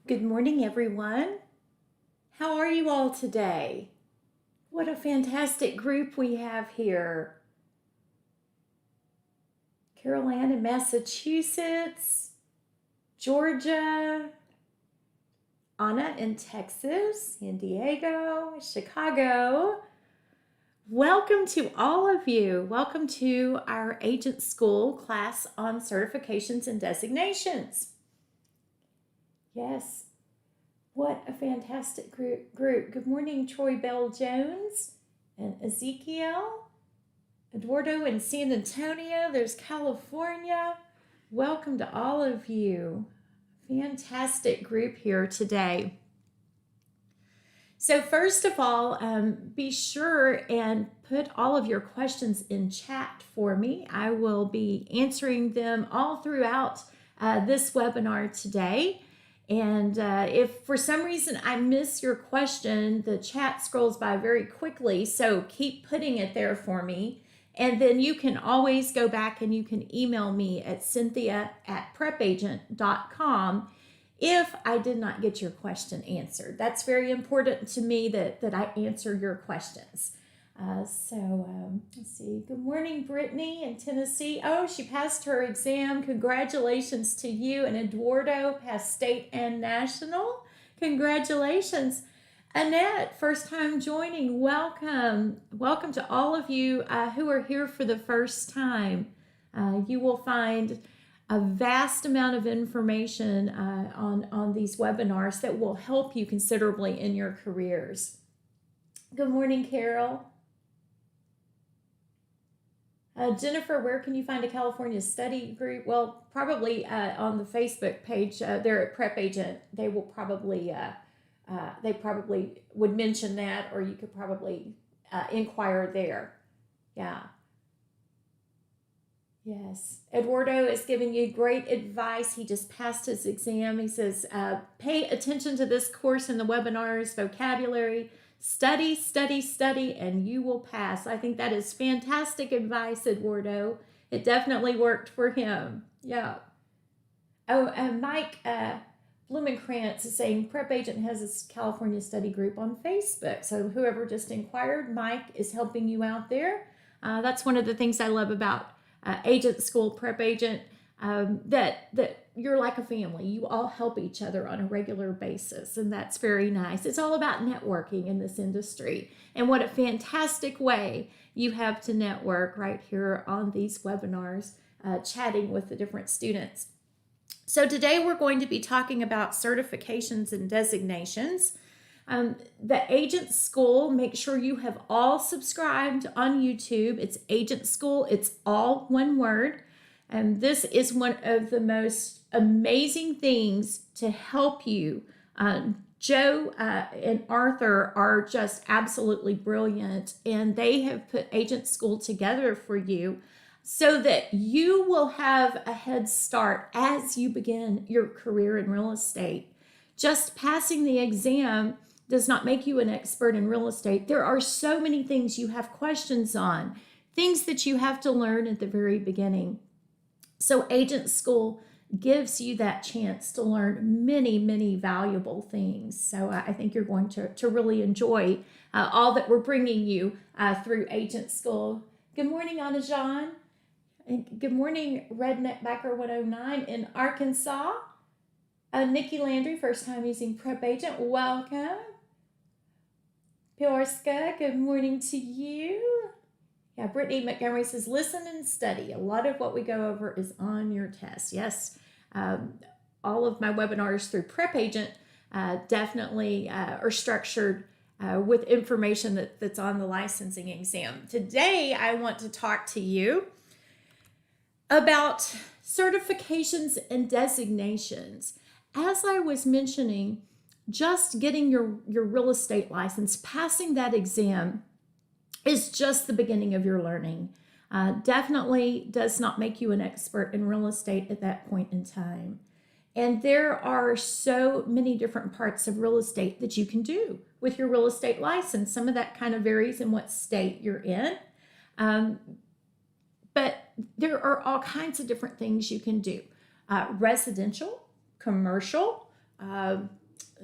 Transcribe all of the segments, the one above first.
Good morning, everyone. How are you all today? What a fantastic group we have here. Carolina, Massachusetts, Georgia, Anna in Texas, San Diego, Chicago. Welcome to all of you. Welcome to our Agent School class on certifications and designations. Yes, what a fantastic group. Good morning, Troy Bell Jones and Ezekiel, Eduardo in San Antonio. There's California. Welcome to all of you. Fantastic group here today. So first of all, be sure and put all of your questions in chat for me. I will be answering them all throughout this webinar today. And if for some reason I miss your question, the chat scrolls by very quickly, so keep putting it there for me. And then you can always go back and you can email me at cynthia@prepagent.com if I did not get your question answered. That's very important to me that I answer your questions. Let's see. Good morning, Brittany in Tennessee. Oh, she passed her exam. Congratulations to you. And Eduardo passed state and national. Congratulations. Annette, first time joining. Welcome. Welcome to all of you who are here for the first time. You will find a vast amount of information on these webinars that will help you considerably in your careers. Good morning, Carol. Jennifer, where can you find a California study group? Well, probably on the Facebook page there at Prep Agent. They will probably, they probably would mention that, or you could probably inquire there. Yeah. Yes. Eduardo is giving you great advice. He just passed his exam. He says, pay attention to this course in the webinars, vocabulary, study, study, study, and you will pass. I think that is fantastic advice, Eduardo. It definitely worked for him. Yeah. Oh, Mike Blumenkrantz is saying Prep Agent has a California study group on Facebook. So whoever just inquired, Mike is helping you out there. That's one of the things I love about Agent School, Prep Agent, that you're like a family. You all help each other on a regular basis, and that's very nice. It's all about networking in this industry, and what a fantastic way you have to network right here on these webinars, chatting with the different students. So today we're going to be talking about certifications and designations. The Agent School, make sure you have all subscribed on YouTube. It's Agent School. It's all one word. And this is one of the most amazing things to help you. Joe and Arthur are just absolutely brilliant, and they have put Agent School together for you so that you will have a head start as you begin your career in real estate. Just passing the exam does not make you an expert in real estate. There are so many things you have questions on, things that you have to learn at the very beginning. So Agent School gives you that chance to learn many, many valuable things. So I think you're going to really enjoy all that we're bringing you through Agent School. Good morning, Anna Jean. And good morning, Redneck Backer 109 in Arkansas. Nikki Landry, first time using Prep Agent. Welcome. Piorska, good morning to you. Yeah, Brittany Montgomery says, listen and study. A lot of what we go over is on your test. Yes, all of my webinars through Prep Agent definitely are structured with information that's on the licensing exam. Today, I want to talk to you about certifications and designations. As I was mentioning, just getting your real estate license, passing that exam is just the beginning of your learning. Definitely does not make you an expert in real estate at that point in time. And there are so many different parts of real estate that you can do with your real estate license. Some of that kind of varies in what state you're in. But there are all kinds of different things you can do. Residential, commercial,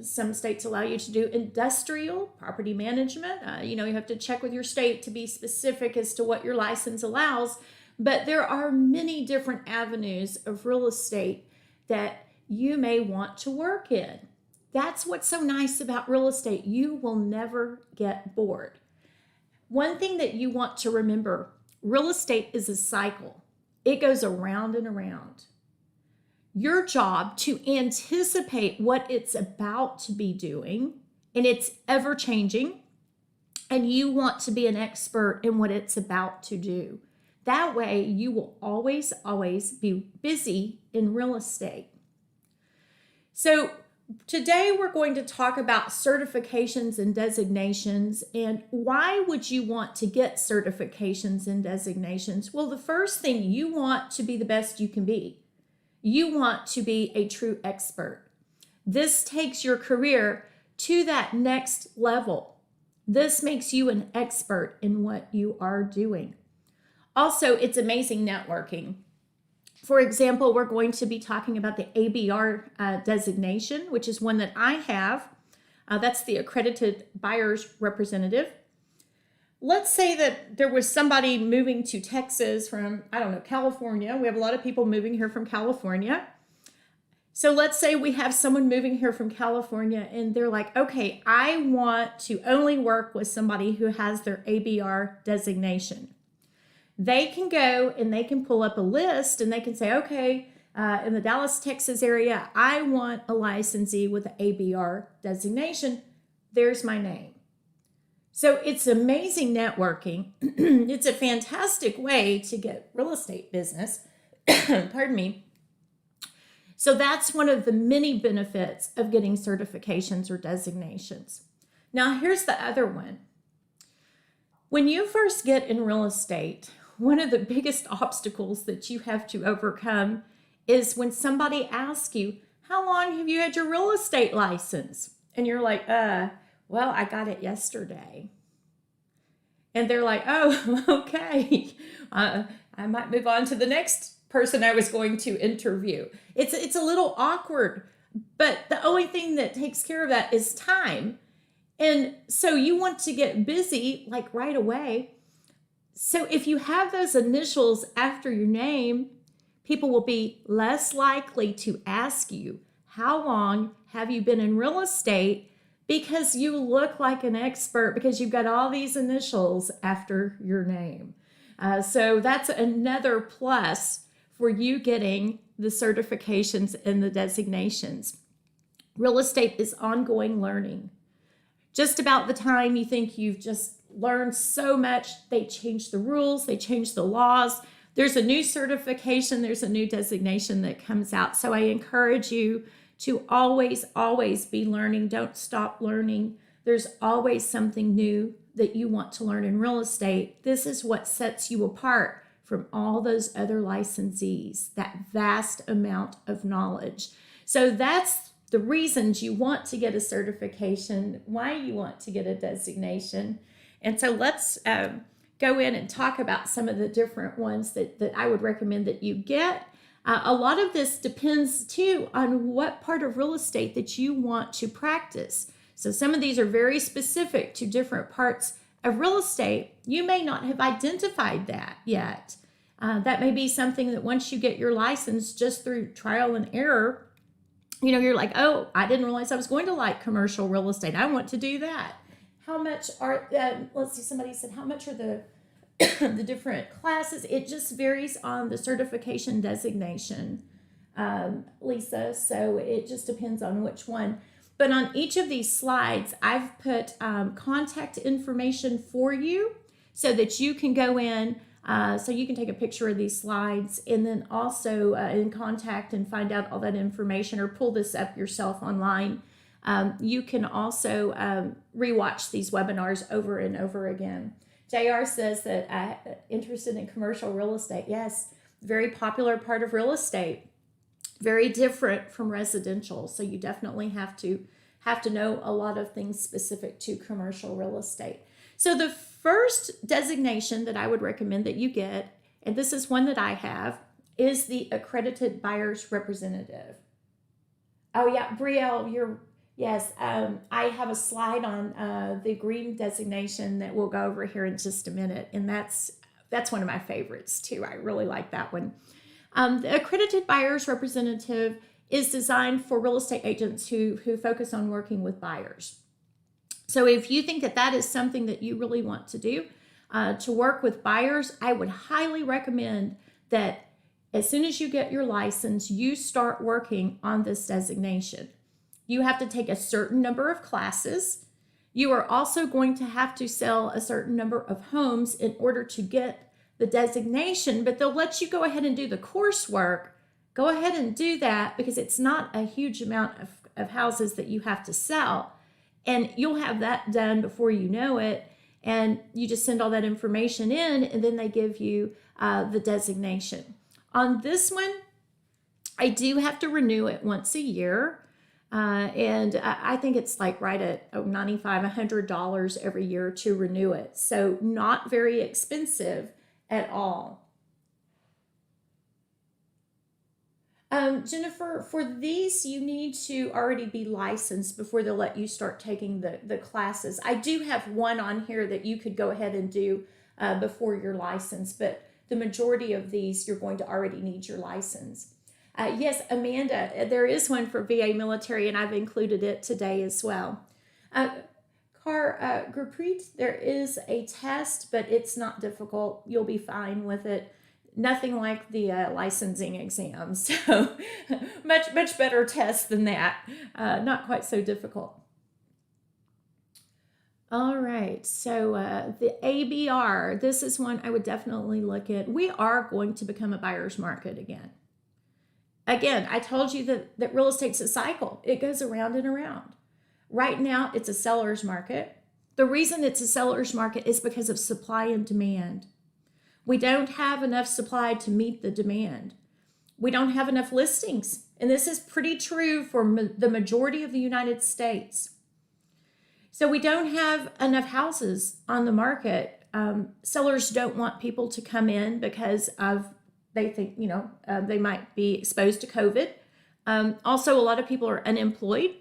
Some states allow you to do industrial property management. You have to check with your state to be specific as to what your license allows. But there are many different avenues of real estate that you may want to work in. That's what's so nice about real estate. You will never get bored. One thing that you want to remember, real estate is a cycle. It goes around and around. Your job to anticipate what it's about to be doing, and it's ever changing, and you want to be an expert in what it's about to do. That way, you will always, always be busy in real estate. So today we're going to talk about certifications and designations, and why would you want to get certifications and designations? Well, the first thing, you want to be the best you can be. You want to be a true expert. This takes your career to that next level. This makes you an expert in what you are doing. Also, it's amazing networking. For example, we're going to be talking about the ABR designation, which is one that I have. That's the Accredited Buyer's Representative. Let's say that there was somebody moving to Texas from, California. We have a lot of people moving here from California. So let's say we have someone moving here from California and they're like, okay, I want to only work with somebody who has their ABR designation. They can go and they can pull up a list and they can say, okay, in the Dallas, Texas area, I want a licensee with an ABR designation. There's my name. So it's amazing networking. It's a fantastic way to get real estate business. Pardon me. So that's one of the many benefits of getting certifications or designations. Now, here's the other one. When you first get in real estate, one of the biggest obstacles that you have to overcome is when somebody asks you, how long have you had your real estate license? And you're like, well, I got it yesterday. And they're like, oh, okay. I might move on to the next person I was going to interview. It's a little awkward, but the only thing that takes care of that is time. And so you want to get busy like right away. So if you have those initials after your name, people will be less likely to ask you, how long have you been in real estate? Because you look like an expert because you've got all these initials after your name. So that's another plus for you getting the certifications and the designations. Real estate is ongoing learning. Just about the time you think you've just learned so much, they change the rules, they change the laws. There's a new certification, there's a new designation that comes out. So I encourage you to always, always be learning. Don't stop learning. There's always something new that you want to learn in real estate. This is what sets you apart from all those other licensees, that vast amount of knowledge. So that's the reasons you want to get a certification, why you want to get a designation. And so let's go in and talk about some of the different ones that I would recommend that you get. A lot of this depends too on what part of real estate that you want to practice. So some of these are very specific to different parts of real estate. You may not have identified that yet. That may be something that once you get your license just through trial and error, you're like, oh, I didn't realize I was going to like commercial real estate. I want to do that. How much are, let's see, somebody said, how much are the the different classes? It just varies on the certification designation, Lisa. So it just depends on which one. But on each of these slides, I've put contact information for you so that you can go in, so you can take a picture of these slides and then also in contact and find out all that information or pull this up yourself online. You can also rewatch these webinars over and over again. JR says that interested in commercial real estate. Yes, very popular part of real estate. Very different from residential. So you definitely have to know a lot of things specific to commercial real estate. So the first designation that I would recommend that you get, and this is one that I have, is the Accredited Buyer's Representative. Oh yeah, Brielle, yes. I have a slide on the green designation that we'll go over here in just a minute, and that's one of my favorites too. I really like that one. The accredited buyer's representative is designed for real estate agents who focus on working with buyers. So if you think that that is something that you really want to do, to work with buyers, I would highly recommend that as soon as you get your license, you start working on this designation. You have to take a certain number of classes. You are also going to have to sell a certain number of homes in order to get the designation, but they'll let you go ahead and do the coursework. Go ahead and do that because it's not a huge amount of houses that you have to sell. And you'll have that done before you know it. And you just send all that information in, and then they give you the designation. On this one, I do have to renew it once a year. And I think it's like right at $95, $100 every year to renew it. So not very expensive at all. Jennifer, for these, you need to already be licensed before they'll let you start taking the classes. I do have one on here that you could go ahead and do before your license, but the majority of these, you're going to already need your license. Yes, Amanda, there is one for VA military, and I've included it today as well. Gurpreet, there is a test, but it's not difficult. You'll be fine with it. Nothing like the licensing exam. So much better test than that. Not quite so difficult. All right, so the ABR, this is one I would definitely look at. We are going to become a buyer's market again. Again, I told you that real estate's a cycle. It goes around and around. Right now, it's a seller's market. The reason it's a seller's market is because of supply and demand. We don't have enough supply to meet the demand. We don't have enough listings. And this is pretty true for the majority of the United States. So we don't have enough houses on the market. Sellers don't want people to come in because they think, they might be exposed to COVID. Also, a lot of people are unemployed.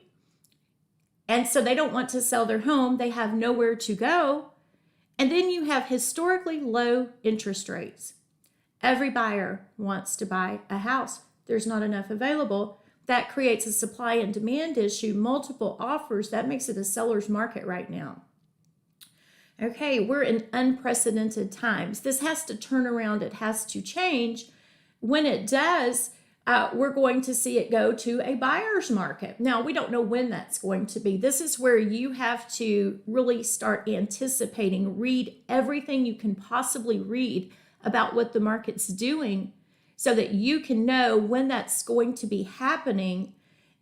And so they don't want to sell their home. They have nowhere to go. And then you have historically low interest rates. Every buyer wants to buy a house. There's not enough available. That creates a supply and demand issue, multiple offers. That makes it a seller's market right now. Okay, we're in unprecedented times. This has to turn around. It has to change. When it does, we're going to see it go to a buyer's market. Now, we don't know when that's going to be. This is where you have to really start anticipating, read everything you can possibly read about what the market's doing so that you can know when that's going to be happening.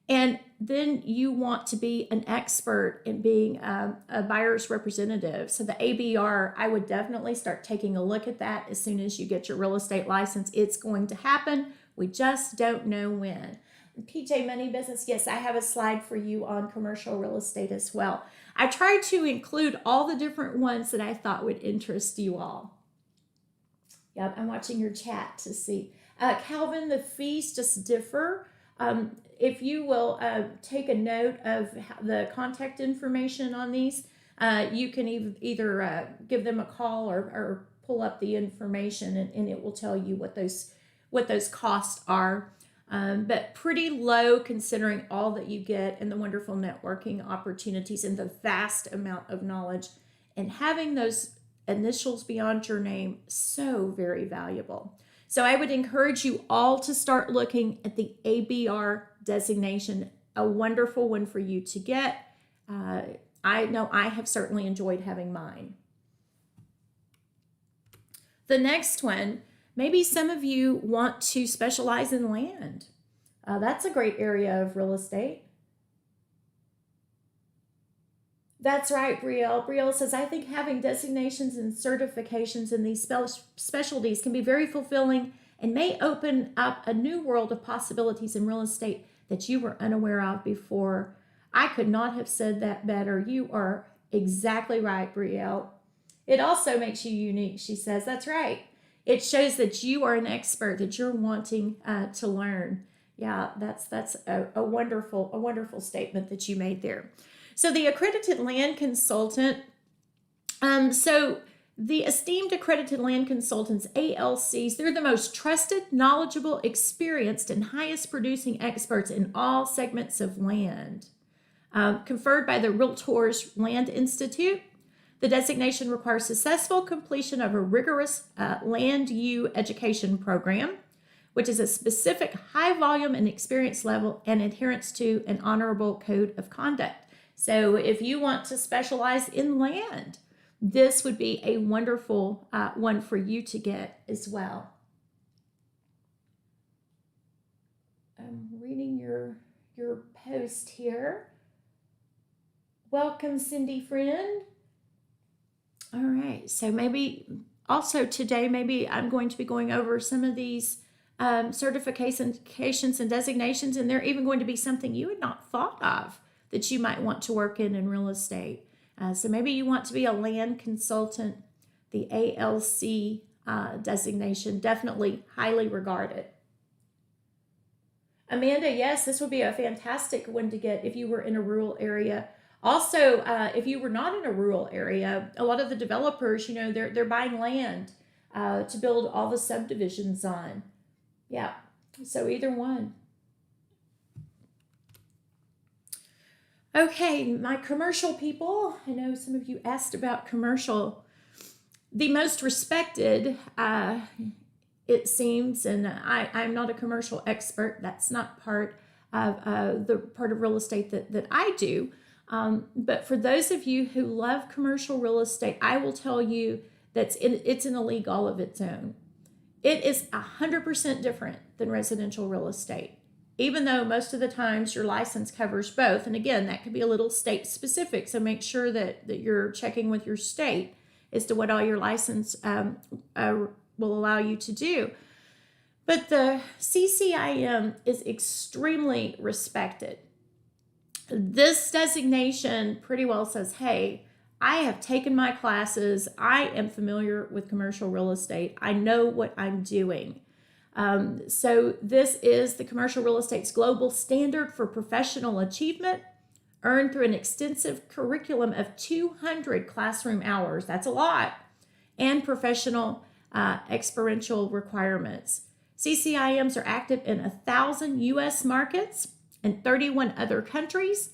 And then you want to be an expert in being a buyer's representative. So the ABR, I would definitely start taking a look at that as soon as you get your real estate license. It's going to happen. We just don't know when. PJ Money Business, yes, I have a slide for you on commercial real estate as well. I tried to include all the different ones that I thought would interest you all. Yep, I'm watching your chat to see. Calvin, the fees just differ. If you will take a note of the contact information on these, you can either give them a call or pull up the information, and it will tell you what those costs are. But pretty low considering all that you get and the wonderful networking opportunities and the vast amount of knowledge. And having those initials beyond your name, so very valuable. So I would encourage you all to start looking at the ABR designation, a wonderful one for you to get. I know I have certainly enjoyed having mine. The next one, maybe some of you want to specialize in land. That's a great area of real estate. That's right, Brielle. Brielle says, I think having designations and certifications in these specialties can be very fulfilling and may open up a new world of possibilities in real estate that you were unaware of before. I could not have said that better. You are exactly right, Brielle. It also makes you unique, she says. That's right. It shows that you are an expert, that you're wanting to learn. Yeah, that's a wonderful statement that you made there. So the accredited land consultant, so the esteemed accredited land consultants, ALCs, they're the most trusted, knowledgeable, experienced, and highest producing experts in all segments of land. Conferred by the Realtors Land Institute, the designation requires successful completion of a rigorous land use education program, which is a specific high volume and experience level and adherence to an honorable code of conduct. So if you want to specialize in land, this would be a wonderful one for you to get as well. I'm reading your post here. Welcome, Cindy friend. All right, so maybe also today, maybe I'm going to be going over some of these certifications and designations, and they're even going to be something you had not thought of that you might want to work in real estate. So maybe you want to be a land consultant. The ALC designation, definitely highly regarded. Amanda, yes, this would be a fantastic one to get if you were in a rural area. Also, if you were not in a rural area, a lot of the developers, they're buying land to build all the subdivisions on. Yeah, so either one. Okay, my commercial people, I know some of you asked about commercial. The most respected, it seems, and I'm not a commercial expert. That's not part of the part of real estate that I do. But for those of you who love commercial real estate, I will tell you that it's in a league all of its own. It is 100% different than residential real estate, even though most of the times your license covers both. And again, that could be a little state specific. So make sure that you're checking with your state as to what all your license will allow you to do. But the CCIM is extremely respected. This designation pretty well says, hey, I have taken my classes. I am familiar with commercial real estate. I know what I'm doing. So this is the commercial real estate's global standard for professional achievement, earned through an extensive curriculum of 200 classroom hours. That's a lot. And professional experiential requirements. CCIMs are active in 1,000 U.S. markets and 31 other countries,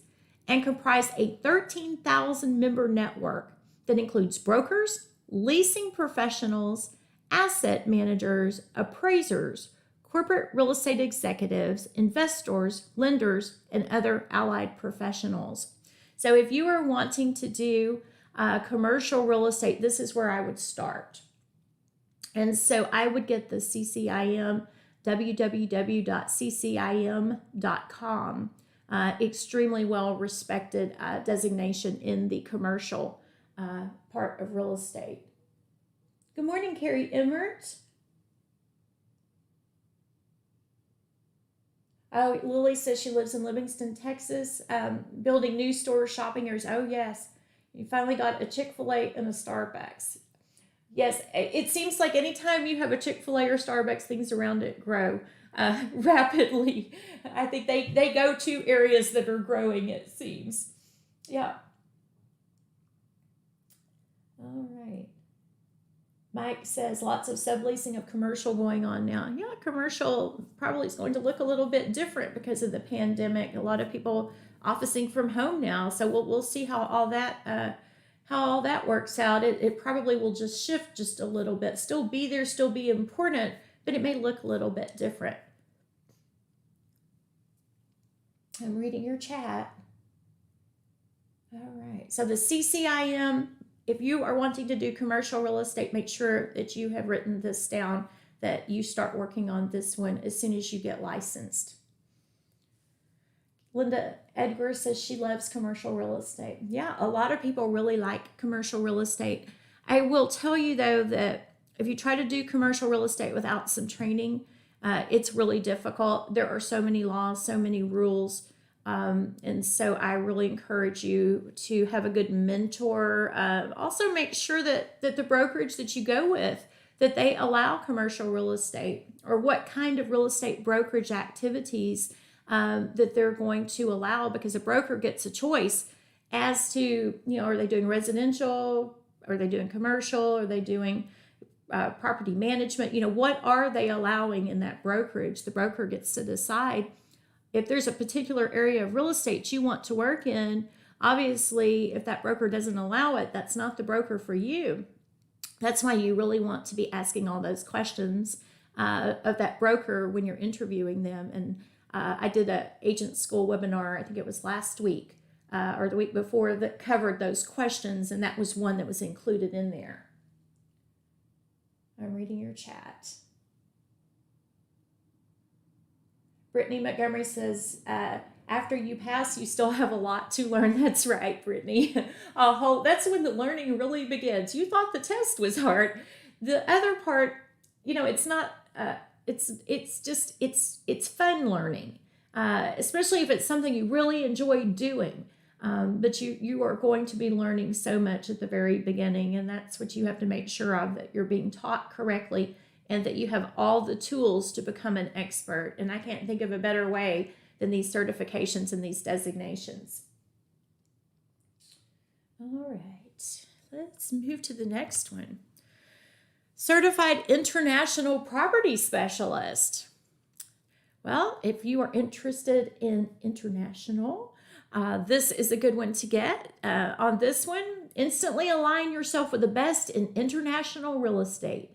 and comprise a 13,000 member network that includes brokers, leasing professionals, asset managers, appraisers, corporate real estate executives, investors, lenders, and other allied professionals. So if you are wanting to do commercial real estate, this is where I would start. And so I would get the CCIM, www.ccim.com. Extremely well respected designation in the commercial part of real estate. Good morning, Carrie Emmert. Oh, Lily says she lives in Livingston, Texas, building new stores, shopping areas. Oh, yes. You finally got a Chick-fil-A and a Starbucks. Yes, it seems like anytime you have a Chick-fil-A or Starbucks, things around it grow rapidly. I think they go to areas that are growing, it seems. Yeah. All right. Mike says lots of subleasing of commercial going on now. Yeah, commercial probably is going to look a little bit different because of the pandemic. A lot of people officing from home now, so we'll see how all that works out. It probably will just shift just a little bit. Still be there, still be important, but it may look a little bit different. I'm reading your chat. All right. So the CCIM, if you are wanting to do commercial real estate, make sure that you have written this down, that you start working on this one as soon as you get licensed. Linda Edgar says she loves commercial real estate. Yeah, a lot of people really like commercial real estate. I will tell you, though, that if you try to do commercial real estate without some training, it's really difficult. There are so many laws, so many rules. And so I really encourage you to have a good mentor. Also make sure that the brokerage that you go with, that they allow commercial real estate, or what kind of real estate brokerage activities that they're going to allow, because a broker gets a choice as to, are they doing residential? Are they doing commercial? Are they doing property management? What are they allowing in that brokerage? The broker gets to decide. If there's a particular area of real estate you want to work in, obviously, if that broker doesn't allow it, that's not the broker for you. That's why you really want to be asking all those questions of that broker when you're interviewing them. And I did an agent school webinar, I think it was last week or the week before, that covered those questions, and that was one that was included in there. I'm reading your chat. Brittany Montgomery says, after you pass, you still have a lot to learn. That's right, Brittany. That's when the learning really begins. You thought the test was hard. The other part, it's not, it's fun learning, especially if it's something you really enjoy doing. But you are going to be learning so much at the very beginning, and that's what you have to make sure of, that you're being taught correctly and that you have all the tools to become an expert. And I can't think of a better way than these certifications and these designations. All right, let's move to the next one. Certified International Property Specialist. Well, if you are interested in international, this is a good one to get. On this one, instantly align yourself with the best in international real estate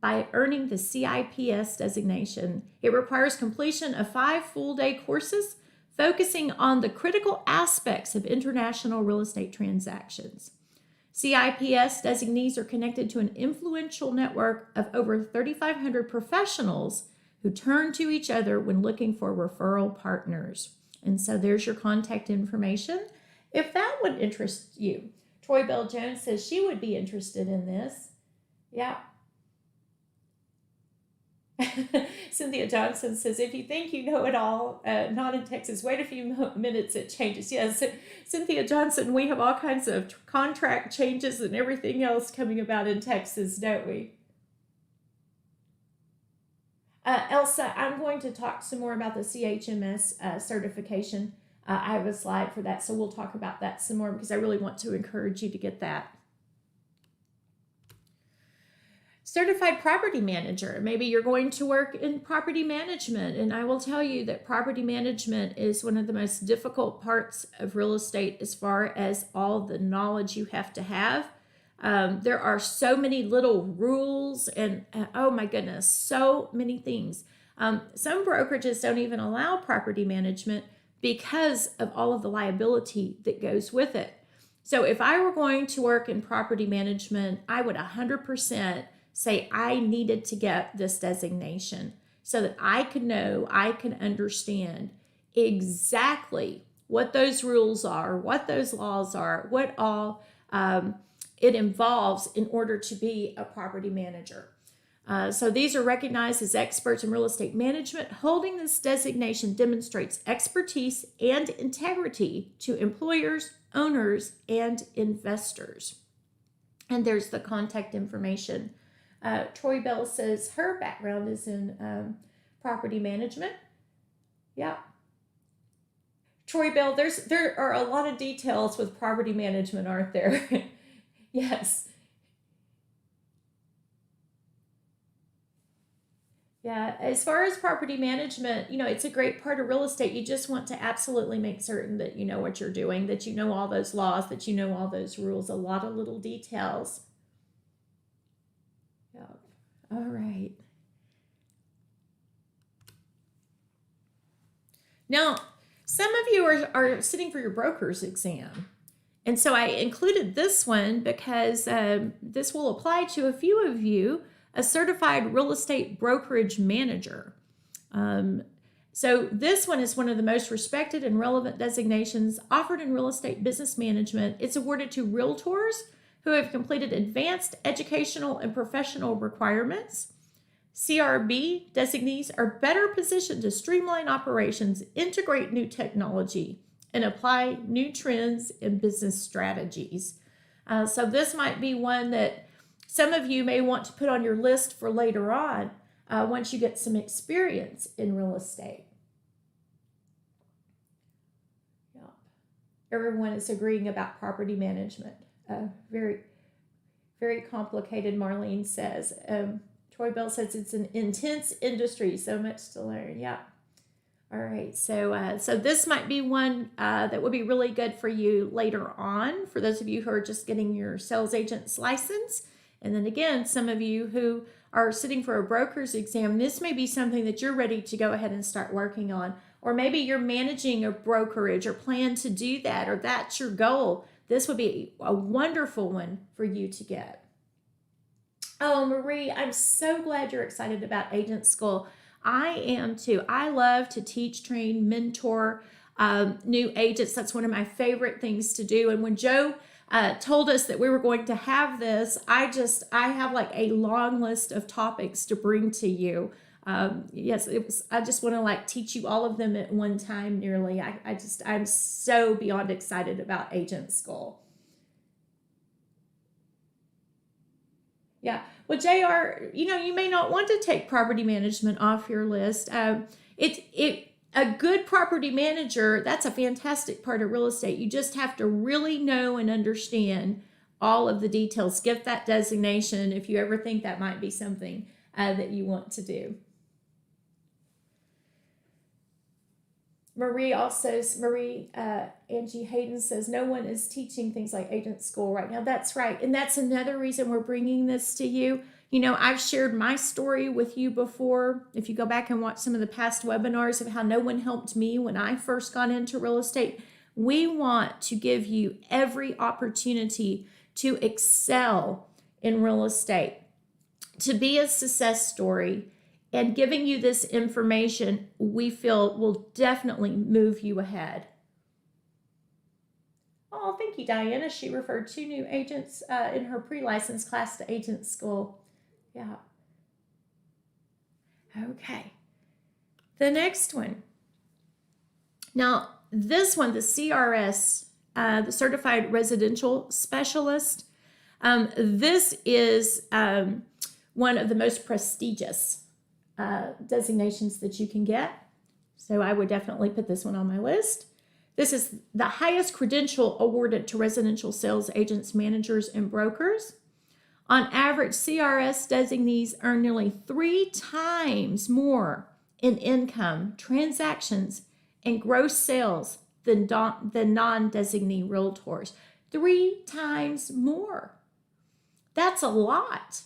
by earning the CIPS designation. It requires completion of 5 full-day courses focusing on the critical aspects of international real estate transactions. CIPS designees are connected to an influential network of over 3,500 professionals who turn to each other when looking for referral partners. And so there's your contact information if that would interest you. Troy Bell Jones says she would be interested in this. Yeah. Cynthia Johnson says, if you think you know it all, not in Texas, wait a few minutes, it changes. Yes, Cynthia Johnson, we have all kinds of contract changes and everything else coming about in Texas, don't we? Elsa, I'm going to talk some more about the CHMS certification. I have a slide for that, so we'll talk about that some more because I really want to encourage you to get that. Certified Property Manager. Maybe you're going to work in property management, and I will tell you that property management is one of the most difficult parts of real estate as far as all the knowledge you have to have. There are so many little rules and, oh my goodness, so many things. Some brokerages don't even allow property management because of all of the liability that goes with it. So if I were going to work in property management, I would 100% say I needed to get this designation so that I could know, I can understand exactly what those rules are, what those laws are, what all it involves in order to be a property manager. So these are recognized as experts in real estate management. Holding this designation demonstrates expertise and integrity to employers, owners, and investors. And there's the contact information. Troy Bell says her background is in property management. Yeah. Troy Bell, there are a lot of details with property management, aren't there? Yes. Yeah, as far as property management, it's a great part of real estate. You just want to absolutely make certain that you know what you're doing, that you know all those laws, that you know all those rules, a lot of little details. Yep. All right. Now, some of you are sitting for your broker's exam. And so I included this one because this will apply to a few of you, a certified real estate brokerage manager. So this one is one of the most respected and relevant designations offered in real estate business management. It's awarded to realtors who have completed advanced educational and professional requirements. CRB designees are better positioned to streamline operations, integrate new technology, and apply new trends in business strategies. So this might be one that some of you may want to put on your list for later on once you get some experience in real estate. Yeah. Everyone is agreeing about property management. Very, very complicated, Marlene says. Troy Bell says it's an intense industry, so much to learn. Yeah. All right, so this might be one that would be really good for you later on, for those of you who are just getting your sales agent's license. And then again, some of you who are sitting for a broker's exam, this may be something that you're ready to go ahead and start working on. Or maybe you're managing a brokerage or plan to do that, or that's your goal. This would be a wonderful one for you to get. Oh, Marie, I'm so glad you're excited about agent school. I am too. I love to teach, train, mentor new agents. That's one of my favorite things to do. And when Joe told us that we were going to have this, I have like a long list of topics to bring to you. Yes, I just want to like teach you all of them at one time nearly. I'm so beyond excited about agent school. Yeah. Well, JR, you may not want to take property management off your list. A good property manager, that's a fantastic part of real estate. You just have to really know and understand all of the details. Get that designation if you ever think that might be something that you want to do. Angie Hayden says, no one is teaching things like agent school right now. That's right. And that's another reason we're bringing this to you. I've shared my story with you before. If you go back and watch some of the past webinars of how no one helped me when I first got into real estate, we want to give you every opportunity to excel in real estate, to be a success story. And giving you this information, we feel will definitely move you ahead. Oh, thank you, Diana. She referred 2 new agents in her pre-license class to agent school. Yeah. Okay. The next one. Now, this one, the CRS, the Certified Residential Specialist, this is one of the most prestigious designations that you can get. So I would definitely put this one on my list. This is the highest credential awarded to residential sales agents, managers, and brokers. On average, CRS designees earn nearly 3 times more in income, transactions, and gross sales than non-designee realtors. 3 times more. That's a lot.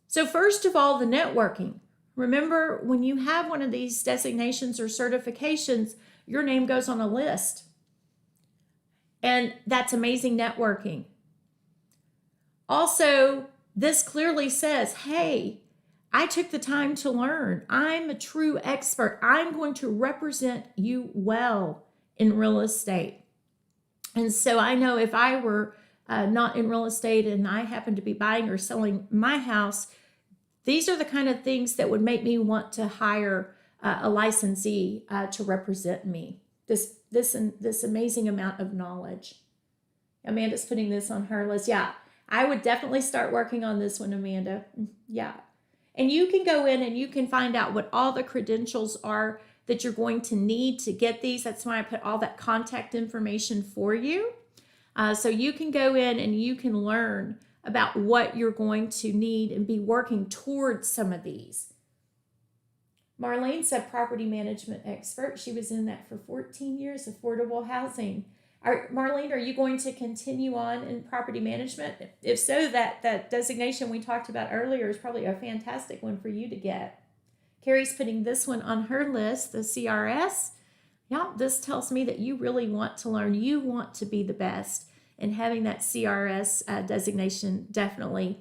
So first of all, the networking. Remember, when you have one of these designations or certifications, your name goes on a list. And that's amazing networking. Also, this clearly says, hey, I took the time to learn. I'm a true expert. I'm going to represent you well in real estate. And so I know if I were not in real estate and I happen to be buying or selling my house, these are the kind of things that would make me want to hire a licensee to represent me. This amazing amount of knowledge. Amanda's putting this on her list. Yeah, I would definitely start working on this one, Amanda. Yeah. And you can go in and you can find out what all the credentials are that you're going to need to get these. That's why I put all that contact information for you. So you can go in and you can learn about what you're going to need and be working towards some of these. Marlene said property management expert. She was in that for 14 years, affordable housing. Marlene, are you going to continue on in property management? If so, that designation we talked about earlier is probably a fantastic one for you to get. Carrie's putting this one on her list, the CRS. Yeah, this tells me that you really want to learn. You want to be the best. And having that CRS designation definitely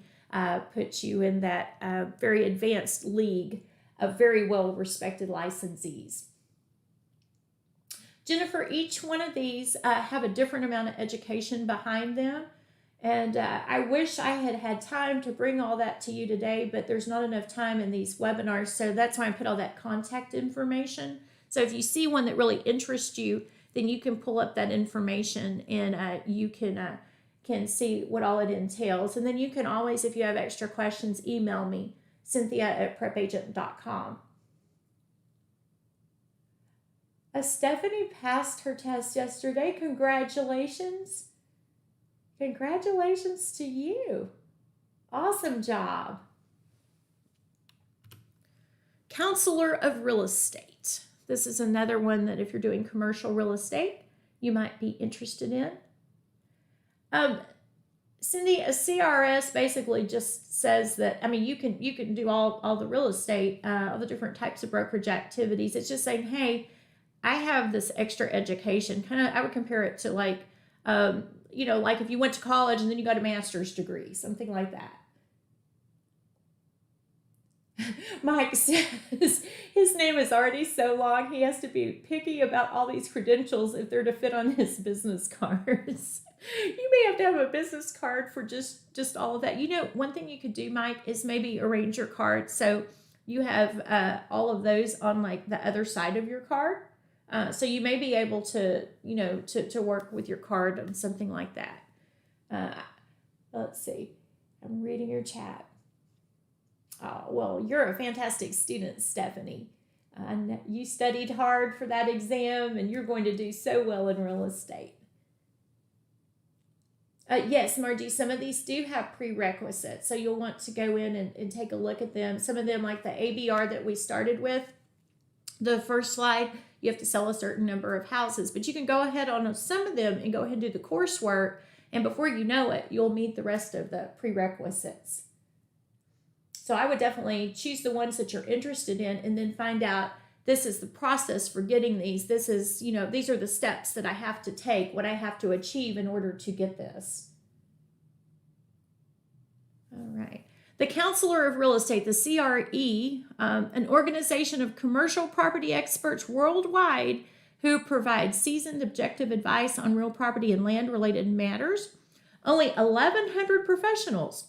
puts you in that very advanced league of very well-respected licensees. Jennifer, each one of these have a different amount of education behind them. And I wish I had had time to bring all that to you today, but there's not enough time in these webinars. So that's why I put all that contact information. So if you see one that really interests you, then you can pull up that information and you can can see what all it entails. And then you can always, if you have extra questions, email me, Cynthia@prepagent.com. Stephanie passed her test yesterday. Congratulations. Congratulations to you. Awesome job. Counselor of Real Estate. This is another one that if you're doing commercial real estate, you might be interested in. Cindy, a CRS basically just says that, I mean, you can do all the real estate, all the different types of brokerage activities. It's just saying, hey, I have this extra education. Kind of, I would compare it to like, like if you went to college and then you got a master's degree, something like that. Mike says his name is already so long, he has to be picky about all these credentials if they're to fit on his business cards. You may have to have a business card for just all of that. One thing you could do, Mike, is maybe arrange your card so you have all of those on like the other side of your card. So you may be able to, to work with your card on something like that. Let's see. I'm reading your chat. Oh, well, you're a fantastic student, Stephanie. You studied hard for that exam, and you're going to do so well in real estate. Yes, Margie, some of these do have prerequisites, so you'll want to go in and take a look at them. Some of them, like the ABR that we started with, the first slide, you have to sell a certain number of houses, but you can go ahead on some of them and go ahead and do the coursework, and before you know it, you'll meet the rest of the prerequisites. So I would definitely choose the ones that you're interested in and then find out this is the process for getting these. This is, these are the steps that I have to take, what I have to achieve in order to get this. All right. The Counselor of Real Estate, the CRE, an organization of commercial property experts worldwide who provide seasoned, objective advice on real property and land-related matters. Only 1,100 professionals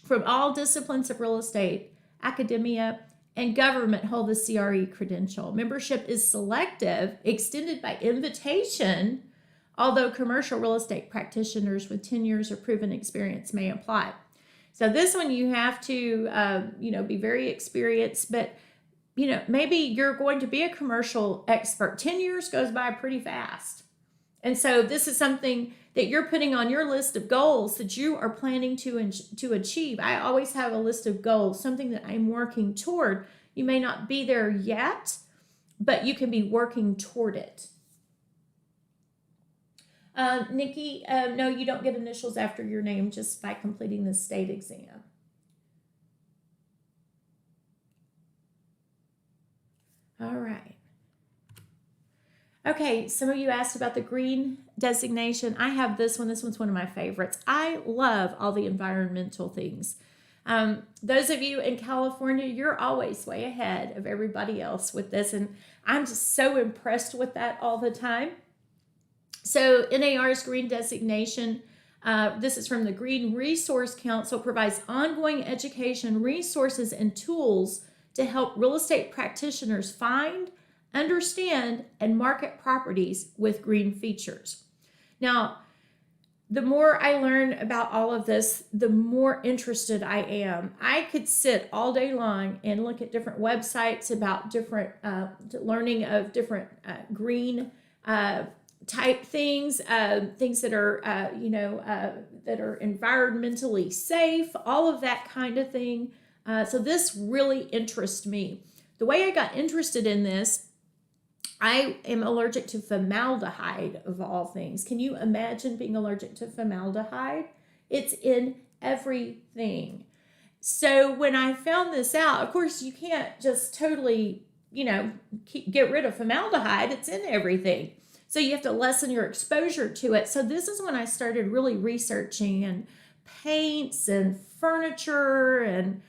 from all disciplines of real estate, academia, and government hold the CRE credential. Membership is selective, extended by invitation, although commercial real estate practitioners with 10 years of proven experience may apply. So this one you have to, be very experienced, but, maybe you're going to be a commercial expert. 10 years goes by pretty fast. And so this is something that you're putting on your list of goals that you are planning to achieve. I always have a list of goals, something that I'm working toward. You may not be there yet, but you can be working toward it. Nikki, no, you don't get initials after your name just by completing the state exam. All right. Okay, some of you asked about the green designation. I have this one. This one's one of my favorites. I love all the environmental things. Those of you in California, you're always way ahead of everybody else with this, and I'm just so impressed with that all the time. So NAR's green designation, this is from the Green Resource Council, provides ongoing education, resources, and tools to help real estate practitioners find, understand, and market properties with green features. Now, the more I learn about all of this, the more interested I am. I could sit all day long and look at different websites about different learning of different green type things, things that are that are environmentally safe, all of that kind of thing. So this really interests me. The way I got interested in this, I am allergic to formaldehyde of all things. Can you imagine being allergic to formaldehyde? It's in everything. So when I found this out, of course, you can't just totally, get rid of formaldehyde. It's in everything. So you have to lessen your exposure to it. So this is when I started really researching and paints and furniture and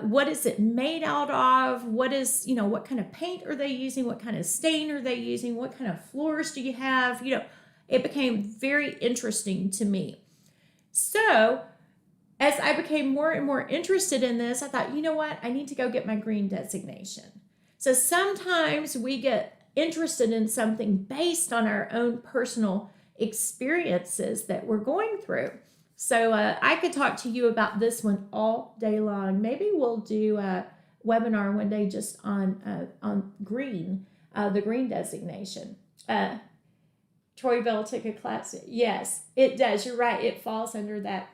what is it made out of? What is, what kind of paint are they using? What kind of stain are they using? What kind of floors do you have? It became very interesting to me. So as I became more and more interested in this, I thought, you know what? I need to go get my green designation. So sometimes we get interested in something based on our own personal experiences that we're going through. So I could talk to you about this one all day long. Maybe we'll do a webinar one day just on green, the green designation. Troy Bell took a class. Yes, it does. You're right. It falls under that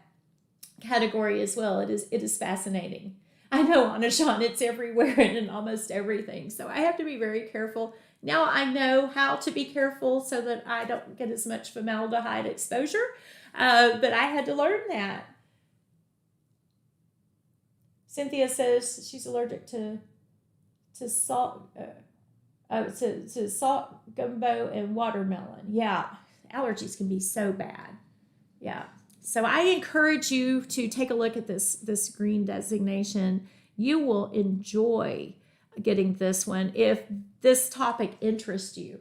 category as well. It is fascinating. I know, Anashan, it's everywhere and in almost everything. So I have to be very careful. Now I know how to be careful so that I don't get as much formaldehyde exposure. But I had to learn that. Cynthia says she's allergic to salt, to salt, gumbo, and watermelon. Yeah, allergies can be so bad. Yeah. So I encourage you to take a look at this green designation. You will enjoy getting this one if this topic interests you.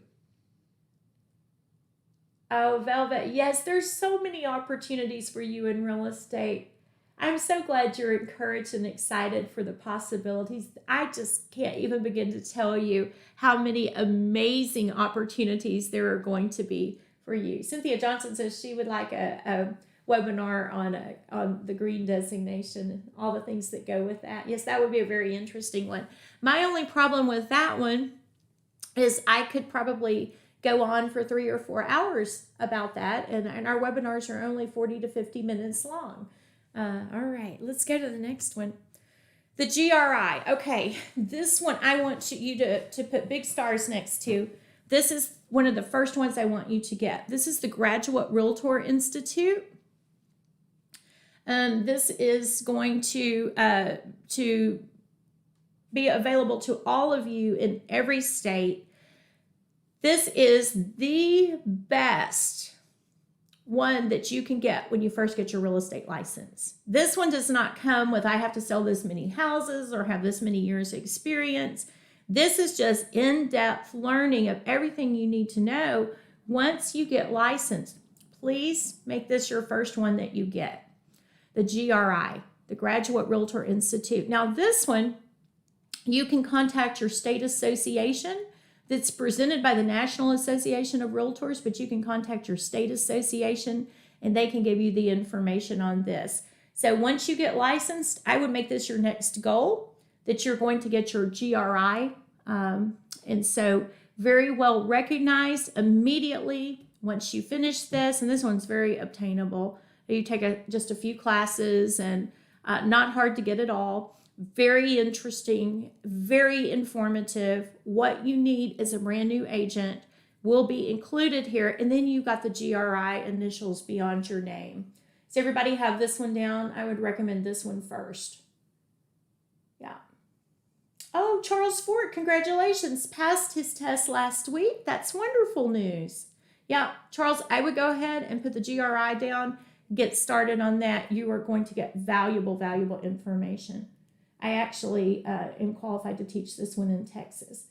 Oh, Velvet, yes, there's so many opportunities for you in real estate. I'm so glad you're encouraged and excited for the possibilities. I just can't even begin to tell you how many amazing opportunities there are going to be for you. Cynthia Johnson says she would like a webinar on the green designation and all the things that go with that. Yes, that would be a very interesting one. My only problem with that one is I could probably go on for 3 or 4 hours about that, and our webinars are only 40 to 50 minutes long. All right, let's go to the next one. The GRI. Okay, this one I want you to put big stars next to. This is one of the first ones I want you to get. This is the Graduate Realtor Institute. This is going to be available to all of you in every state. This is the best one that you can get when you first get your real estate license. This one does not come with I have to sell this many houses or have this many years experience. This is just in-depth learning of everything you need to know once you get licensed. Please make this your first one that you get. The GRI, the Graduate Realtor Institute. Now this one, you can contact your state association that's presented by the National Association of Realtors, but you can contact your state association and they can give you the information on this. So once you get licensed, I would make this your next goal, that you're going to get your GRI. And so very well recognized immediately once you finish this, and this one's very obtainable. You take just a few classes and not hard to get at all. Very interesting, very informative. What you need as a brand new agent will be included here. And then you got the GRI initials beyond your name. Does everybody have this one down? I would recommend this one first. Yeah. Oh, Charles Ford, congratulations. Passed his test last week. That's wonderful news. Yeah, Charles, I would go ahead and put the GRI down. Get started on that. You are going to get valuable information. I actually am qualified to teach this one in Texas.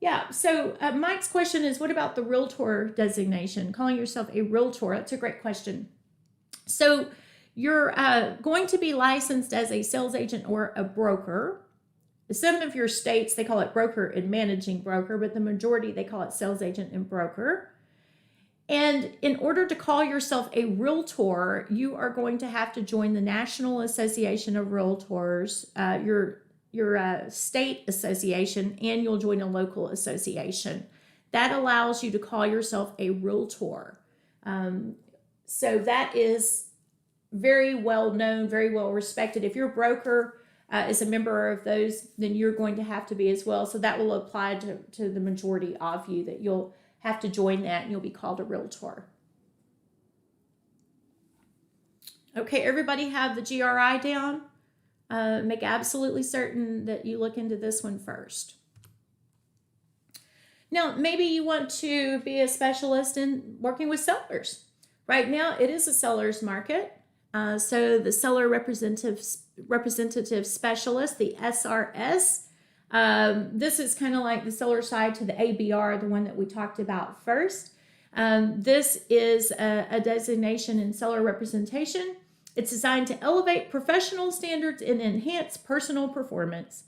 Yeah, so Mike's question is, what about the Realtor designation? Calling yourself a Realtor, that's a great question. So you're going to be licensed as a sales agent or a broker. Some of your states, they call it broker and managing broker, but the majority, they call it sales agent and broker. And in order to call yourself a Realtor, you are going to have to join the National Association of Realtors, your state association, and you'll join a local association. That allows you to call yourself a Realtor. So that is very well known, very well respected. If your broker is a member of those, then you're going to have to be as well. So that will apply to the majority of you, that you'll have to join that and you'll be called a Realtor. Okay, everybody have the GRI down? Make absolutely certain that you look into this one first. Now, maybe you want to be a specialist in working with sellers. Right now, it is a seller's market. So the seller representative specialist, the SRS, this is kind of like the seller side to the ABR, the one that we talked about first. This is a designation in seller representation. It's designed to elevate professional standards and enhance personal performance.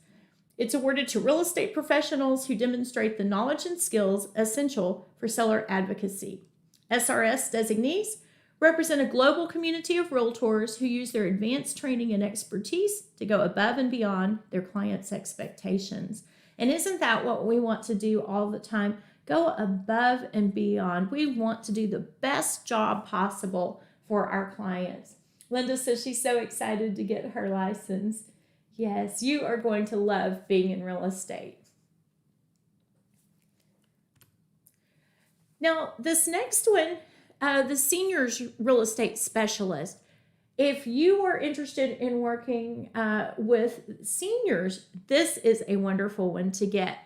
It's awarded to real estate professionals who demonstrate the knowledge and skills essential for seller advocacy. SRS designees represent a global community of realtors who use their advanced training and expertise to go above and beyond their clients' expectations. And isn't that what we want to do all the time? Go above and beyond. We want to do the best job possible for our clients. Linda says she's so excited to get her license. Yes, you are going to love being in real estate. Now, this next one, the seniors real estate specialist. If you are interested in working with seniors, this is a wonderful one to get.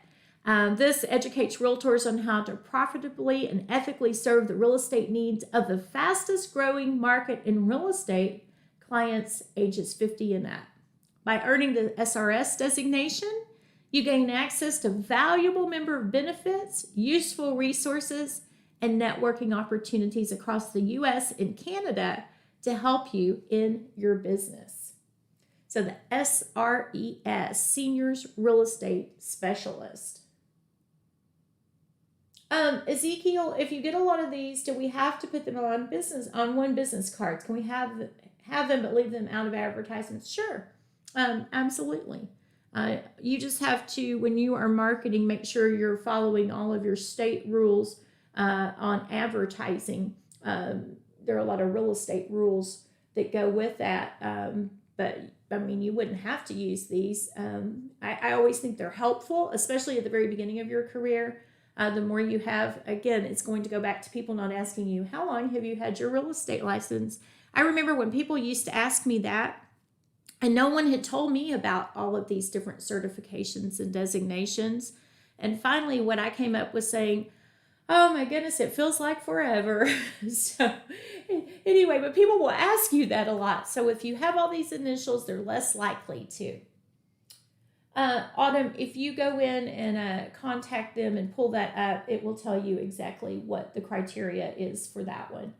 This educates realtors on how to profitably and ethically serve the real estate needs of the fastest growing market in real estate, clients ages 50 and up. By earning the SRS designation, you gain access to valuable member benefits, useful resources, and networking opportunities across the U.S. and Canada to help you in your business. So the SRES, Seniors Real Estate Specialist. Ezekiel, if you get a lot of these, do we have to put them on one business card? Can we have them but leave them out of advertisements? Sure, absolutely. You just have to, when you are marketing, make sure you're following all of your state rules on advertising. There are a lot of real estate rules that go with that, but I mean, you wouldn't have to use these. I always think they're helpful, especially at the very beginning of your career. The more you have, again, it's going to go back to people not asking you, how long have you had your real estate license? I remember when people used to ask me that, and no one had told me about all of these different certifications and designations. And finally, what I came up with saying, oh my goodness, it feels like forever. So anyway, but people will ask you that a lot. So if you have all these initials, they're less likely to. Autumn, if you go in and contact them and pull that up, it will tell you exactly what the criteria is for that one.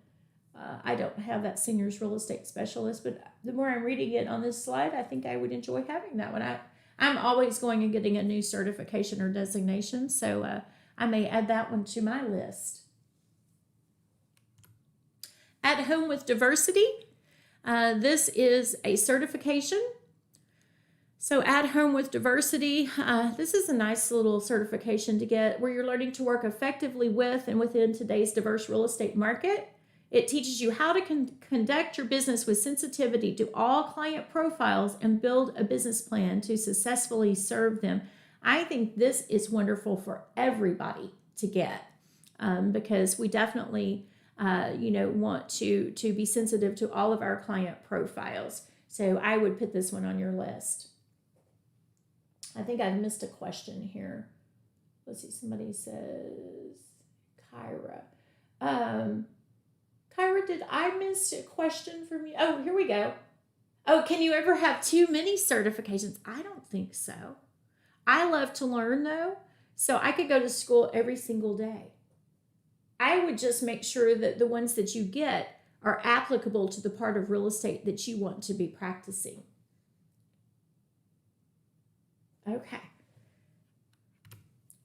I don't have that seniors real estate specialist, but the more I'm reading it on this slide, I think I would enjoy having that one. I'm always going and getting a new certification or designation, so I may add that one to my list. At Home with Diversity. This is a certification. So At Home with Diversity, this is a nice little certification to get where you're learning to work effectively with and within today's diverse real estate market. It teaches you how to conduct your business with sensitivity to all client profiles and build a business plan to successfully serve them. I think this is wonderful for everybody to get because we definitely, want to be sensitive to all of our client profiles. So I would put this one on your list. I think I've missed a question here. Let's see, somebody says, Kyra. Kyra, did I miss a question from you? Oh, here we go. Oh, can you ever have too many certifications? I don't think so. I love to learn though, so I could go to school every single day. I would just make sure that the ones that you get are applicable to the part of real estate that you want to be practicing. Okay.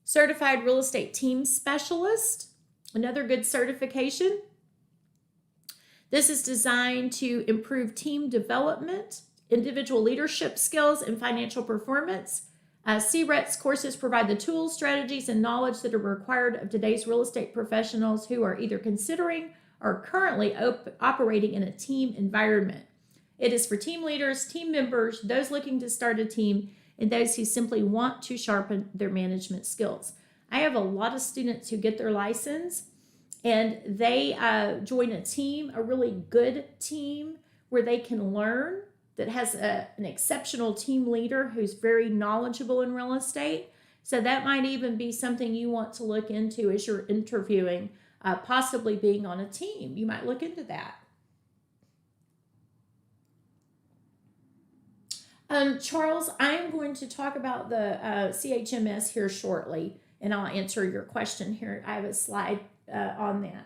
Certified Real Estate Team Specialist, another good certification. This is designed to improve team development, individual leadership skills, and financial performance. CRETS courses provide the tools, strategies, and knowledge that are required of today's real estate professionals who are either considering or currently operating in a team environment. It is for team leaders, team members, those looking to start a team, and those who simply want to sharpen their management skills. I have a lot of students who get their license and they join a team, a really good team where they can learn, that has an exceptional team leader who's very knowledgeable in real estate. So that might even be something you want to look into as you're interviewing, possibly being on a team. You might look into that. Charles, I'm going to talk about the CHMS here shortly, and I'll answer your question here. I have a slide on that.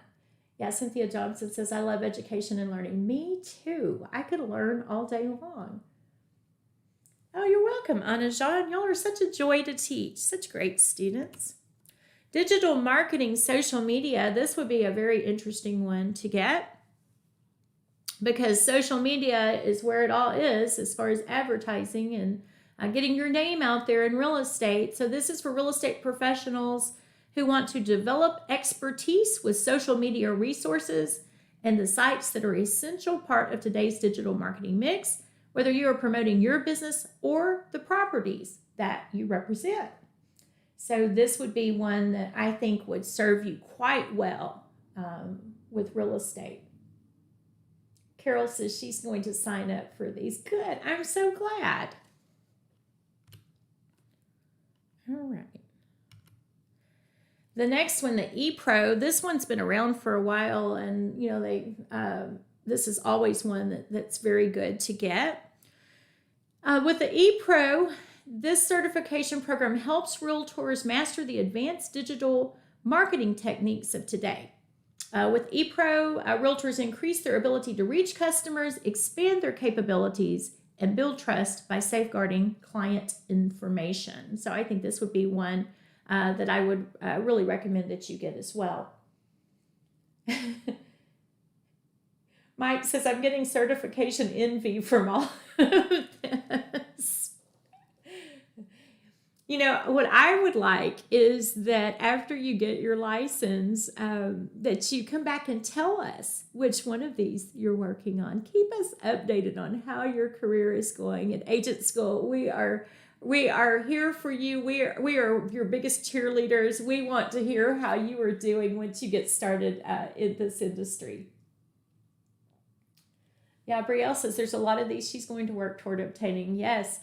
Yeah, Cynthia Johnson says, I love education and learning. Me too. I could learn all day long. Oh, you're welcome, Anna Jean. Y'all are such a joy to teach. Such great students. Digital marketing, social media. This would be a very interesting one to get because social media is where it all is as far as advertising and getting your name out there in real estate. So this is for real estate professionals who want to develop expertise with social media resources and the sites that are an essential part of today's digital marketing mix, whether you are promoting your business or the properties that you represent. So this would be one that I think would serve you quite well with real estate. Carol says she's going to sign up for these. Good. I'm so glad. All right. The next one, the EPRO, this one's been around for a while, and this is always one that's very good to get. With the EPRO, this certification program helps realtors master the advanced digital marketing techniques of today. With EPRO, realtors increase their ability to reach customers, expand their capabilities, and build trust by safeguarding client information. So I think this would be one that I would really recommend that you get as well. Mike says, I'm getting certification envy from all of this. What I would like is that after you get your license, that you come back and tell us which one of these you're working on. Keep us updated on how your career is going at Agent School. We are here for you. We are your biggest cheerleaders. We want to hear how you are doing once you get started in this industry. Yeah, Brielle says there's a lot of these she's going to work toward obtaining. Yes.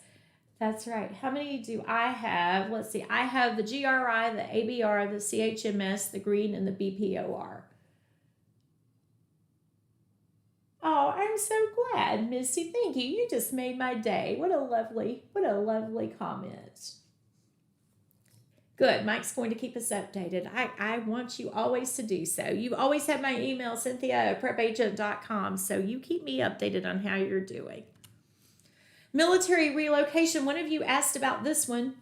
That's right. How many do I have? Let's see. I have the GRI, the ABR, the CHMS, the Green, and the BPOR. Oh, I'm so glad, Missy. Thank you. You just made my day. What a lovely comment. Good. Mike's going to keep us updated. I want you always to do so. You always have my email, Cynthia@prepagent.com, so you keep me updated on how you're doing. Military relocation. One of you asked about this one.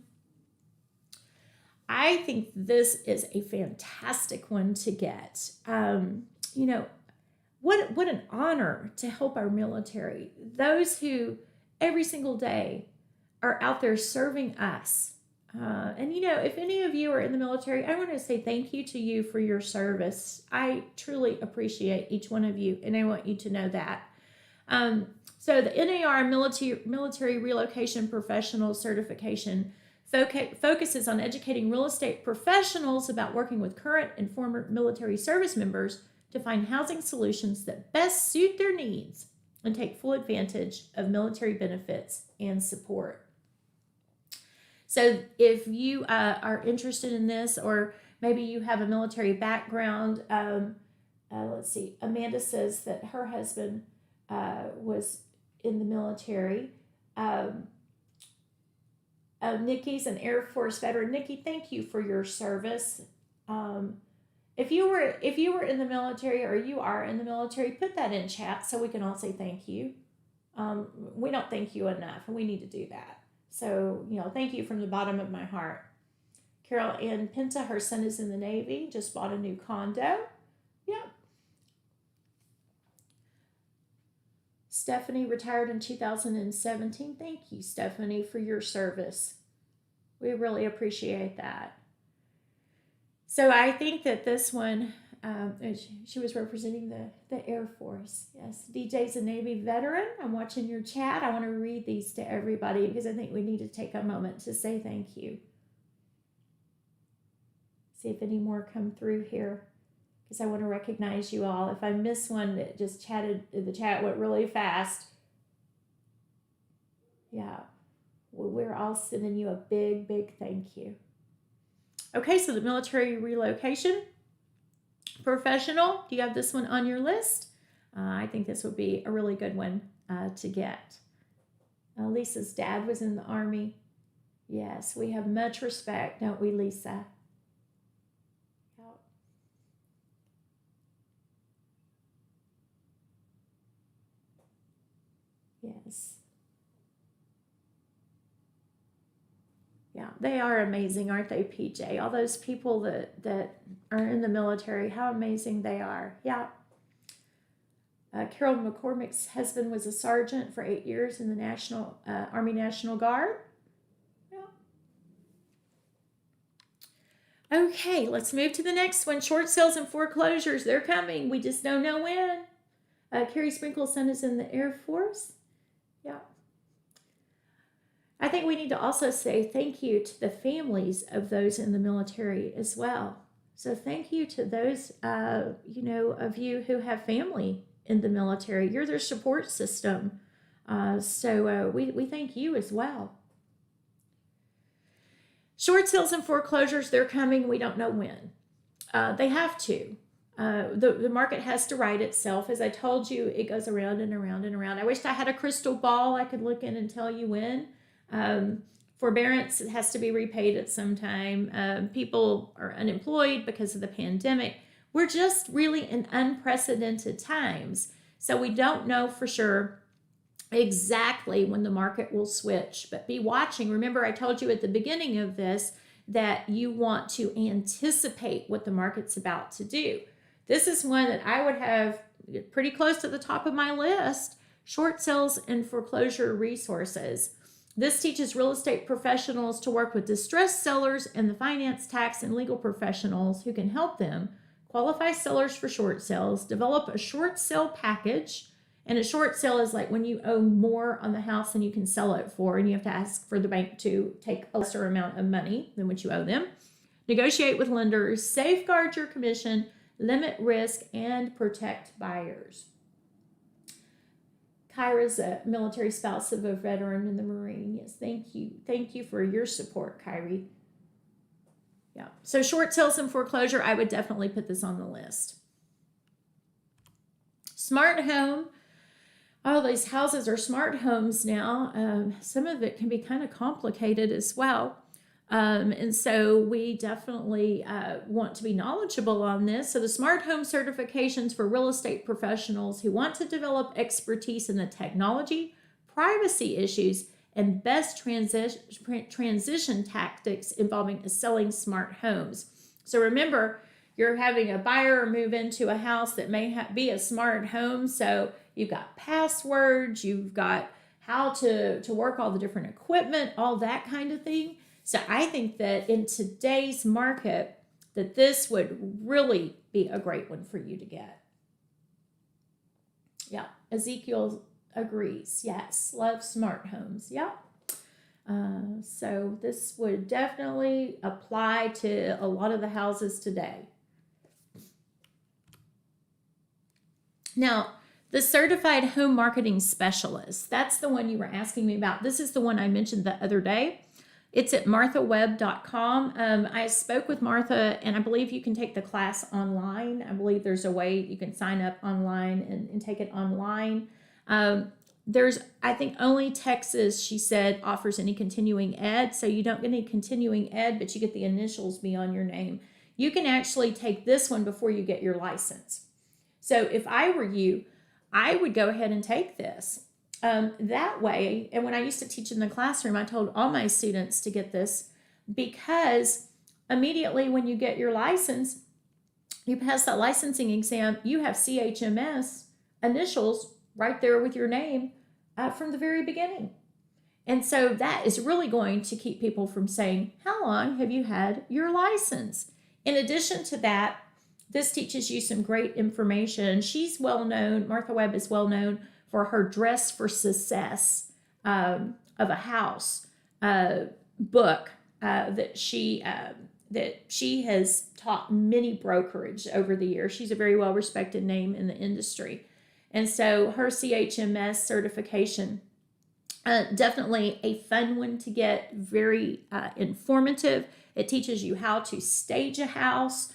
I think this is a fantastic one to get. What an honor to help our military. Those who every single day are out there serving us. If any of you are in the military, I want to say thank you to you for your service. I truly appreciate each one of you, and I want you to know that. So the NAR Military Relocation Professional Certification focuses on educating real estate professionals about working with current and former military service members to find housing solutions that best suit their needs and take full advantage of military benefits and support. So if you are interested in this, or maybe you have a military background, let's see, Amanda says that her husband was in the military. Nikki's an Air Force veteran. Nikki, thank you for your service. If you were in the military, or you are in the military, put that in chat so we can all say thank you. We don't thank you enough, and we need to do that. So, thank you from the bottom of my heart. Carol Ann Pinta, her son is in the Navy, just bought a new condo. Yep. Stephanie retired in 2017. Thank you, Stephanie, for your service. We really appreciate that. So I think that this one, she was representing the Air Force. Yes, DJ's a Navy veteran. I'm watching your chat. I want to read these to everybody because I think we need to take a moment to say thank you. See if any more come through here, because I want to recognize you all. If I miss one that just chatted, the chat went really fast. Yeah, we're all sending you a big, big thank you. Okay, so the military relocation professional, do you have this one on your list? I think this would be a really good one to get. Lisa's dad was in the Army. Yes, we have much respect, don't we, Lisa? Yes. Yeah, they are amazing, aren't they, PJ? All those people that are in the military, how amazing they are. Yeah. Carol McCormick's husband was a sergeant for 8 years in the Army National Guard. Yeah. Okay, let's move to the next one. Short sales and foreclosures. They're coming. We just don't know when. Carrie Sprinkle's son is in the Air Force. Yeah. I think we need to also say thank you to the families of those in the military as well. So thank you to those, of you who have family in the military. You're their support system. So we thank you as well. Short sales and foreclosures, they're coming. We don't know when. They have to. The market has to right itself. As I told you, it goes around and around and around. I wish I had a crystal ball I could look in and tell you when. Forbearance, it has to be repaid at some time. People are unemployed because of the pandemic. We're just really in unprecedented times. So we don't know for sure exactly when the market will switch, but be watching. Remember, I told you at the beginning of this that you want to anticipate what the market's about to do. This is one that I would have pretty close to the top of my list, short sales and foreclosure resources. This teaches real estate professionals to work with distressed sellers and the finance, tax, and legal professionals who can help them qualify sellers for short sales, develop a short sale package. And a short sale is like when you owe more on the house than you can sell it for, and you have to ask for the bank to take a lesser amount of money than what you owe them. Negotiate with lenders, safeguard your commission, limit risk, and protect buyers. Kyra's a military spouse of a veteran in the Marine. Yes, thank you. Thank you for your support, Kyrie. Yeah. So short sales and foreclosure, I would definitely put this on the list. Smart home. All these houses are smart homes now. Some of it can be kind of complicated as well. And so we definitely want to be knowledgeable on this. So the smart home certifications for real estate professionals who want to develop expertise in the technology, privacy issues, and best transition tactics involving selling smart homes. So remember, you're having a buyer move into a house that may be a smart home. So you've got passwords, you've got how to work all the different equipment, all that kind of thing. So I think that in today's market, that this would really be a great one for you to get. Yeah, Ezekiel agrees. Yes, love smart homes. Yeah. So this would definitely apply to a lot of the houses today. Now, the Certified Home Marketing Specialist, that's the one you were asking me about. This is the one I mentioned the other day. It's at marthawebb.com. I spoke with Martha, and I believe you can take the class online. I believe there's a way you can sign up online and take it online. There's, I think, only Texas, she said, offers any continuing ed. So you don't get any continuing ed, but you get the initials beyond your name. You can actually take this one before you get your license. So if I were you, I would go ahead and take this. That way, and when I used to teach in the classroom, I told all my students to get this because immediately when you get your license, you pass that licensing exam, you have CHMS initials right there with your name from the very beginning. And so that is really going to keep people from saying, how long have you had your license? In addition to that, this teaches you some great information. She's well known, Martha Webb is well known for her Dress for Success of a House book that she has taught many brokerage over the years. She's a very well-respected name in the industry. And so her CHMS certification, definitely a fun one to get, very informative. It teaches you how to stage a house,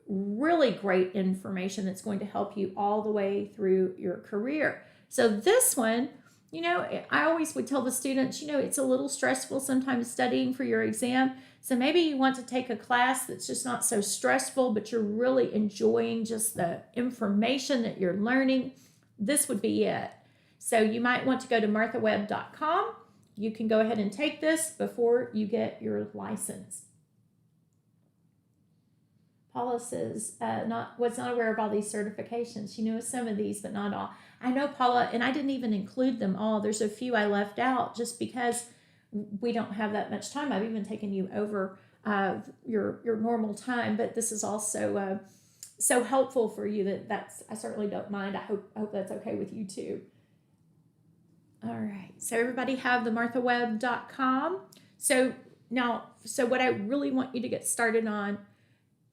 really great information that's going to help you all the way through your career. So this one, I always would tell the students, it's a little stressful sometimes studying for your exam. So maybe you want to take a class that's just not so stressful, but you're really enjoying just the information that you're learning. This would be it. So you might want to go to marthawebb.com you can go ahead and take this before you get your license. Paula says, was not aware of all these certifications. She knows some of these, but not all. I know, Paula, and I didn't even include them all. There's a few I left out just because we don't have that much time. I've even taken you over your normal time, but this is also so helpful for you that's I certainly don't mind. I hope that's okay with you too. All right, so everybody have the marthawebb.com. So what I really want you to get started on,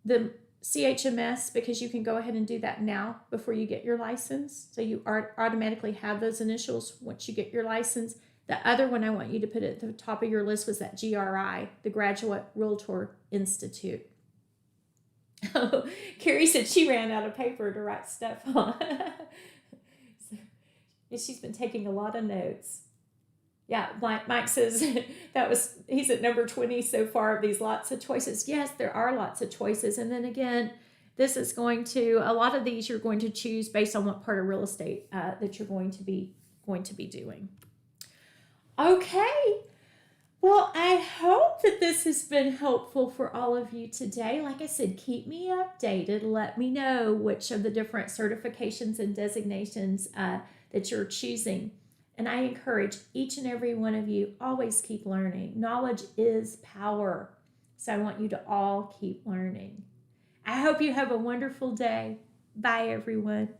the CHMS, because you can go ahead and do that now before you get your license. So you automatically have those initials once you get your license. The other one I want you to put at the top of your list was that GRI, the Graduate Realtor Institute. Oh, Carrie said she ran out of paper to write stuff on. She's been taking a lot of notes. Yeah, Mike says he's at number 20 so far of these lots of choices. Yes, there are lots of choices. And then again, this is a lot of these you're going to choose based on what part of real estate that you're going to be doing. Okay. Well, I hope that this has been helpful for all of you today. Like I said, keep me updated. Let me know which of the different certifications and designations that you're choosing. And I encourage each and every one of you, always keep learning. Knowledge is power. So I want you to all keep learning. I hope you have a wonderful day. Bye, everyone.